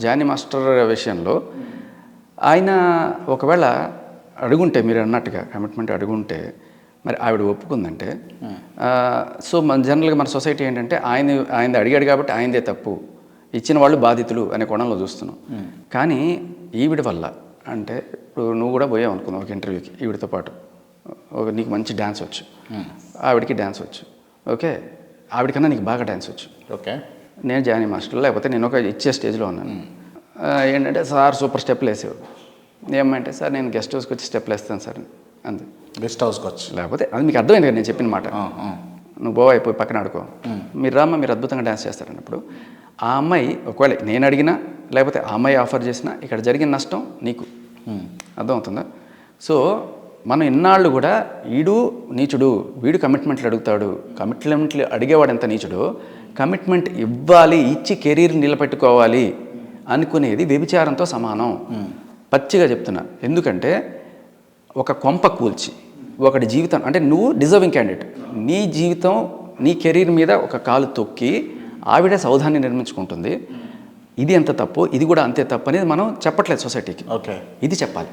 Johnny master విషయంలో ఆయన ఒకవేళ అడుగుంటే మీరు అన్నట్టుగా కమిట్మెంట్ అడుగుంటే మరి ఆవిడ ఒప్పుకుందంటే సో మన జనరల్గా మన సొసైటీ ఏంటంటే ఆయనది అడిగాడు కాబట్టి ఆయనదే తప్పు, ఇచ్చిన వాళ్ళు బాధితులు అనే కోణంలో చూస్తున్నాం. కానీ ఈవిడ వల్ల అంటే ఇప్పుడు నువ్వు కూడా పోయావు అనుకున్నావు ఒక ఇంటర్వ్యూకి ఈవిడతో పాటు, నీకు మంచి డ్యాన్స్ వచ్చు, ఆవిడకి డ్యాన్స్ వచ్చు, ఓకే, ఆవిడకన్నా నీకు బాగా డ్యాన్స్ వచ్చు, ఓకే, నేను జానీ మాస్టర్ లేకపోతే నేను ఒక ఇచ్చే స్టేజ్లో ఉన్నాను. ఏంటంటే సార్ సూపర్ స్టెప్లు వేసేవారు, ఏమంటే సార్ నేను గెస్ట్ హౌస్కి వచ్చి స్టెప్లు వేస్తాను సార్ అంతే. గెస్ట్ హౌస్కి వచ్చి లేకపోతే అది మీకు అర్థమైంది కదా నేను చెప్పిన మాట, నువ్వు బాగా అయిపోయి పక్కన ఆడుకో, మీరు రామ్మ మీరు అద్భుతంగా డ్యాన్స్ చేస్తారన్నప్పుడు ఆ అమ్మాయి ఒకవేళ నేను అడిగినా లేకపోతే ఆ అమ్మాయి ఆఫర్ చేసినా ఇక్కడ జరిగిన నష్టం నీకు అర్థమవుతుందా. సో మనం ఇన్నాళ్ళు కూడా వీడు నీచుడు, వీడు కమిట్మెంట్లు అడుగుతాడు, కమిట్మెంట్లు అడిగేవాడు ఎంత నీచుడు, కమిట్మెంట్ ఇవ్వాలి ఇచ్చి కెరీర్ నిలబెట్టుకోవాలి అనుకునేది వ్యభిచారంతో సమానం. పచ్చిగా చెప్తున్నా. ఎందుకంటే ఒక కొంప కూల్చి ఒకటి జీవితం అంటే నువ్వు డిజర్వింగ్ క్యాండిడేట్, నీ జీవితం నీ కెరీర్ మీద ఒక కాలు తొక్కి ఆవిడ సౌధాన్ని నిర్మించుకుంటుంది. ఇది ఎంత తప్పు, ఇది కూడా అంతే తప్పు అనేది మనం చెప్పట్లేదు సొసైటీకి. ఓకే, ఇది చెప్పాలి.